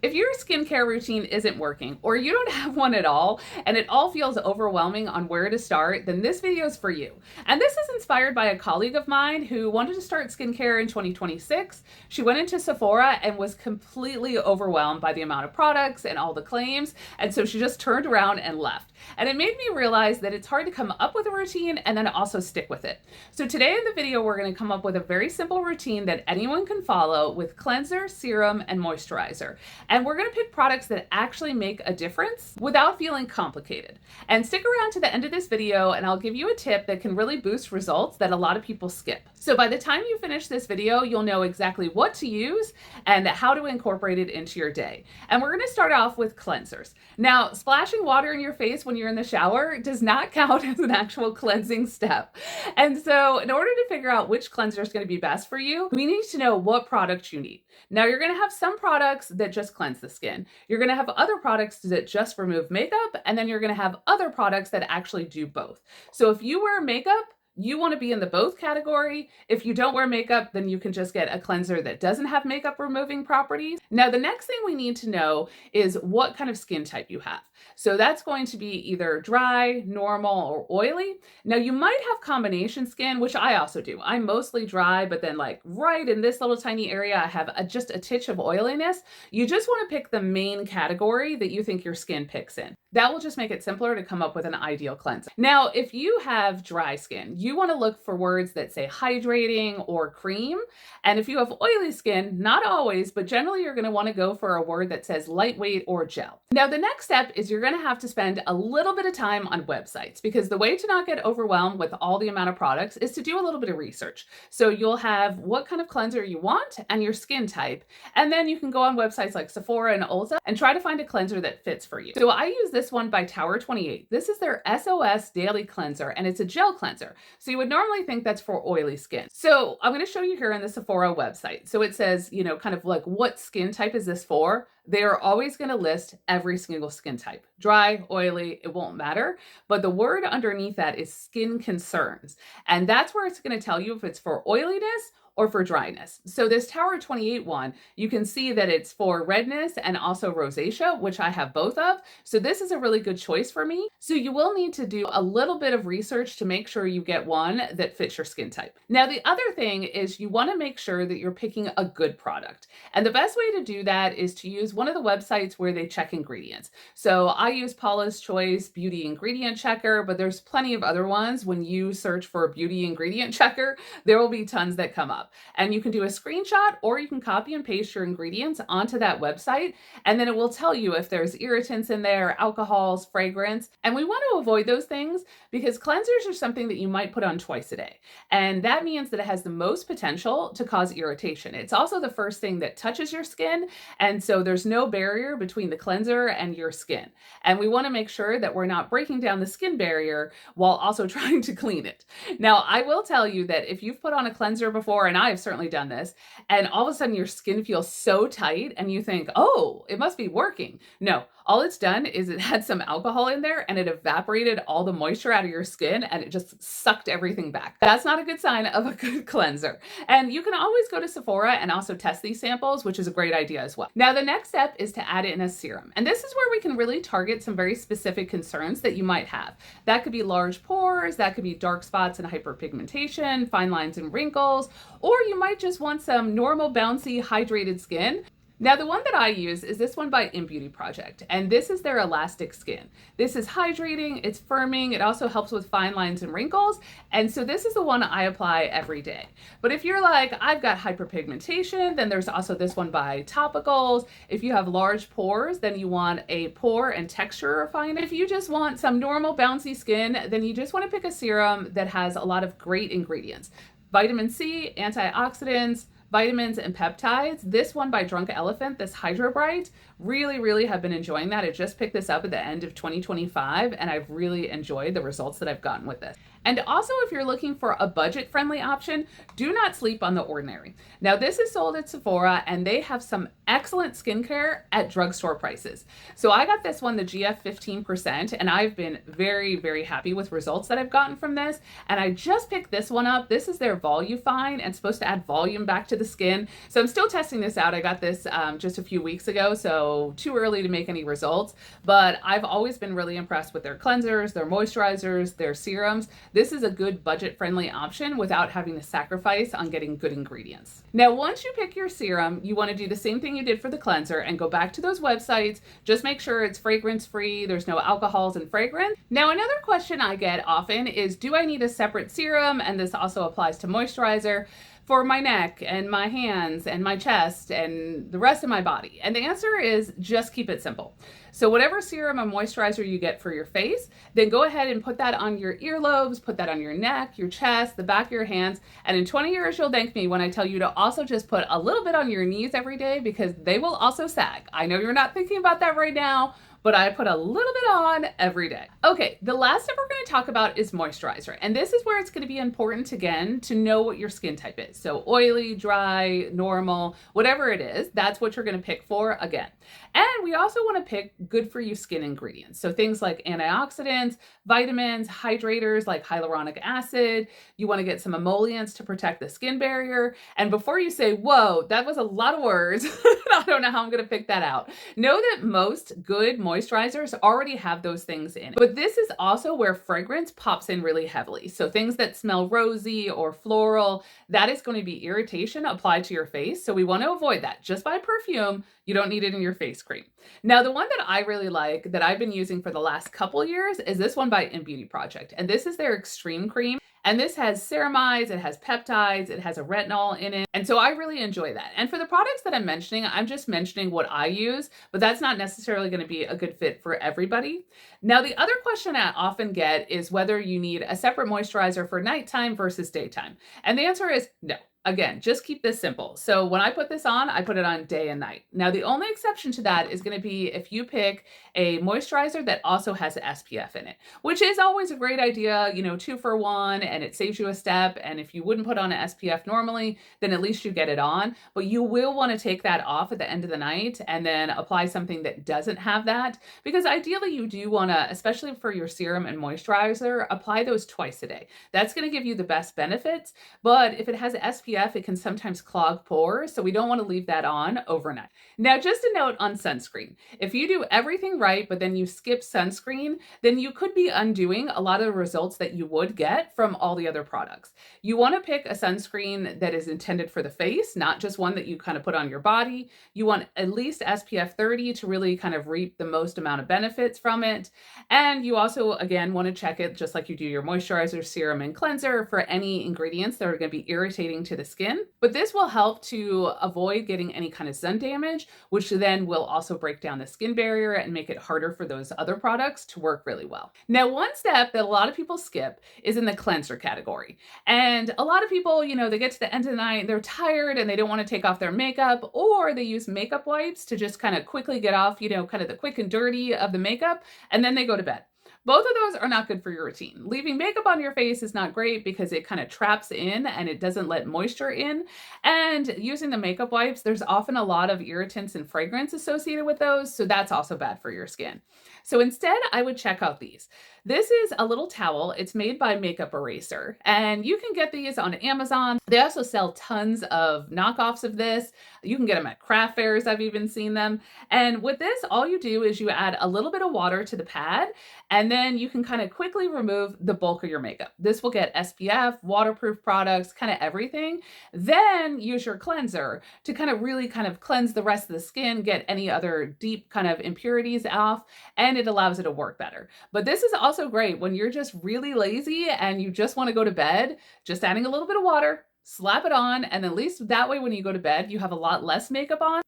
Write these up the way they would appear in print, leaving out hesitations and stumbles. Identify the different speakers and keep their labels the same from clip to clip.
Speaker 1: If your skincare routine isn't working or you don't have one at all and it all feels overwhelming on where to start, then this video is for you. And this is inspired by a colleague of mine who wanted to start skincare in 2026. She went into Sephora and was completely overwhelmed by the amount of products and all the claims. And so she just turned around and left. And it made me realize that it's hard to come up with a routine and then also stick with it. So today in the video, we're going to come up with a very simple routine that anyone can follow with cleanser, serum, and moisturizer. And we're going to pick products that actually make a difference without feeling complicated. And stick around to the end of this video and I'll give you a tip that can really boost results that a lot of people skip. So by the time you finish this video, you'll know exactly what to use and how to incorporate it into your day. And we're going to start off with cleansers. Now, splashing water in your face when you're in the shower does not count as an actual cleansing step. And so in order to figure out which cleanser is going to be best for you, we need to know what product you need. Now, you're going to have some products that just cleanse the skin. You're going to have other products that just remove makeup, and then you're going to have other products that actually do both. So if you wear makeup, you want to be in the both category. If you don't wear makeup, then you can just get a cleanser that doesn't have makeup removing properties. Now, the next thing we need to know is what kind of skin type you have. So that's going to be either dry, normal, or oily. Now, you might have combination skin, which I also do. I'm mostly dry, but then like right in this little tiny area, I have just a titch of oiliness. You just want to pick the main category that you think your skin picks in. That will just make it simpler to come up with an ideal cleanser. Now, if you have dry skin, you want to look for words that say hydrating or cream. And if you have oily skin, not always, but generally you're going to want to go for a word that says lightweight or gel. Now, the next step is you're going to have to spend a little bit of time on websites, because the way to not get overwhelmed with all the amount of products is to do a little bit of research. So you'll have what kind of cleanser you want and your skin type. And then you can go on websites like Sephora and Ulta and try to find a cleanser that fits for you. So I use this one by Tower 28. This is their SOS Daily Cleanser, and it's a gel cleanser. So you would normally think that's for oily skin. So I'm going to show you here on the Sephora website. So it says, kind of like what skin type is this for? They are always going to list every single skin type. Dry, oily, it won't matter. But the word underneath that is skin concerns. And that's where it's going to tell you if it's for oiliness or for dryness. So this Tower 28 one, you can see that it's for redness and also rosacea, which I have both of. So this is a really good choice for me. So you will need to do a little bit of research to make sure you get one that fits your skin type. Now, the other thing is you want to make sure that you're picking a good product. And the best way to do that is to use one of the websites where they check ingredients. So I use Paula's Choice Beauty Ingredient Checker, but there's plenty of other ones. When you search for Beauty Ingredient Checker, there will be tons that come up. And you can do a screenshot or you can copy and paste your ingredients onto that website. And then it will tell you if there's irritants in there, alcohols, fragrance. And we want to avoid those things because cleansers are something that you might put on twice a day. And that means that it has the most potential to cause irritation. It's also the first thing that touches your skin. And so there's no barrier between the cleanser and your skin. And we want to make sure that we're not breaking down the skin barrier while also trying to clean it. Now, I will tell you that if you've put on a cleanser before, and I've certainly done this, and all of a sudden your skin feels so tight and you think, oh, it must be working. No, all it's done is it had some alcohol in there and it evaporated all the moisture out of your skin and it just sucked everything back. That's not a good sign of a good cleanser. And you can always go to Sephora and also test these samples, which is a great idea as well. Now, the next step is to add in a serum. And this is where we can really target some very specific concerns that you might have. That could be large pores, that could be dark spots and hyperpigmentation, fine lines and wrinkles, or you might just want some normal, bouncy, hydrated skin. Now, the one that I use is this one by In Beauty Project, and this is their Elastic Skin. This is hydrating, it's firming, it also helps with fine lines and wrinkles, and so this is the one I apply every day. But if you're like, I've got hyperpigmentation, then there's also this one by Topicals. If you have large pores, then you want a pore and texture refiner. If you just want some normal bouncy skin, then you just want to pick a serum that has a lot of great ingredients. Vitamin C, antioxidants, vitamins and peptides. This one by Drunk Elephant, this Hydro Bright, really have been enjoying that. I just picked this up at the end of 2025 and I've really enjoyed the results that I've gotten with this. And also, if you're looking for a budget-friendly option, do not sleep on The Ordinary. Now, this is sold at Sephora, and they have some excellent skincare at drugstore prices. So I got this one, the GF 15%, and I've been very, very happy with results that I've gotten from this. And I just picked this one up. This is their Volufine and supposed to add volume back to the skin. So I'm still testing this out. I got this just a few weeks ago, so too early to make any results. But I've always been really impressed with their cleansers, their moisturizers, their serums. This is a good budget-friendly option without having to sacrifice on getting good ingredients. Now, once you pick your serum, you want to do the same thing you did for the cleanser and go back to those websites. Just make sure it's fragrance-free, there's no alcohols and fragrance. Now, another question I get often is, do I need a separate serum? And this also applies to moisturizer for my neck and my hands and my chest and the rest of my body? And the answer is just keep it simple. So whatever serum and moisturizer you get for your face, then go ahead and put that on your earlobes, put that on your neck, your chest, the back of your hands. And in 20 years, you'll thank me when I tell you to also just put a little bit on your knees every day, because they will also sag. I know you're not thinking about that right now, but I put a little bit on every day. Okay, the last step we're going to talk about is moisturizer. And this is where it's going to be important, again, to know what your skin type is. So oily, dry, normal, whatever it is, that's what you're going to pick for again. And we also want to pick good for you skin ingredients. So things like antioxidants, vitamins, hydrators like hyaluronic acid. You want to get some emollients to protect the skin barrier. And before you say, whoa, that was a lot of words, I don't know how I'm going to pick that out. Know that most good moisturizers already have those things in it. But this is also where fragrance pops in really heavily. So things that smell rosy or floral, that is going to be irritation applied to your face. So we want to avoid that. Just buy perfume. You don't need it in your face cream. Now, the one that I really like that I've been using for the last couple years is this one by In Beauty Project. And this is their Extreme Cream. And this has ceramides, it has peptides, it has a retinol in it. And so I really enjoy that. And for the products that I'm mentioning, I'm just mentioning what I use, but that's not necessarily going to be a good fit for everybody. Now, the other question I often get is whether you need a separate moisturizer for nighttime versus daytime. And the answer is no. Again, just keep this simple. So when I put this on, I put it on day and night. Now, the only exception to that is going to be if you pick a moisturizer that also has SPF in it, which is always a great idea, 2 for 1, and it saves you a step. And if you wouldn't put on an SPF normally, then at least you get it on. But you will want to take that off at the end of the night and then apply something that doesn't have that, because ideally you do want to, especially for your serum and moisturizer, apply those twice a day. That's going to give you the best benefits. But if it has SPF, it can sometimes clog pores, so we don't want to leave that on overnight. Now, just a note on sunscreen. If you do everything right, but then you skip sunscreen, then you could be undoing a lot of the results that you would get from all the other products. You want to pick a sunscreen that is intended for the face, not just one that you kind of put on your body. You want at least SPF 30 to really kind of reap the most amount of benefits from it. And you also, again, want to check it just like you do your moisturizer, serum, and cleanser for any ingredients that are going to be irritating to the skin. But this will help to avoid getting any kind of sun damage, which then will also break down the skin barrier and make it harder for those other products to work really well. Now, one step that a lot of people skip is in the cleanser category. And a lot of people, they get to the end of the night, they're tired and they don't want to take off their makeup, or they use makeup wipes to just kind of quickly get off, kind of the quick and dirty of the makeup, and then they go to bed. Both of those are not good for your routine. Leaving makeup on your face is not great because it kind of traps in and it doesn't let moisture in. And using the makeup wipes, there's often a lot of irritants and fragrance associated with those, so that's also bad for your skin. So instead, I would check out these. This is a little towel. It's made by Makeup Eraser, and you can get these on Amazon. They also sell tons of knockoffs of this. You can get them at craft fairs. I've even seen them. And with this, all you do is you add a little bit of water to the pad, and then you can kind of quickly remove the bulk of your makeup. This will get SPF, waterproof products, kind of everything. Then use your cleanser to kind of really kind of cleanse the rest of the skin, get any other deep kind of impurities off, and it allows it to work better. But this is also great when you're just really lazy and you just want to go to bed. Just adding a little bit of water, slap it on, and at least that way when you go to bed, you have a lot less makeup on.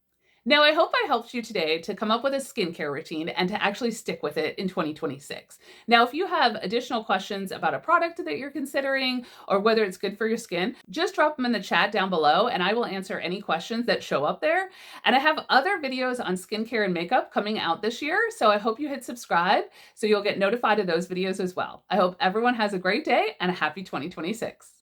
Speaker 1: Now, I hope I helped you today to come up with a skincare routine and to actually stick with it in 2026. Now, if you have additional questions about a product that you're considering or whether it's good for your skin, just drop them in the chat down below and I will answer any questions that show up there. And I have other videos on skincare and makeup coming out this year, so I hope you hit subscribe so you'll get notified of those videos as well. I hope everyone has a great day and a happy 2026.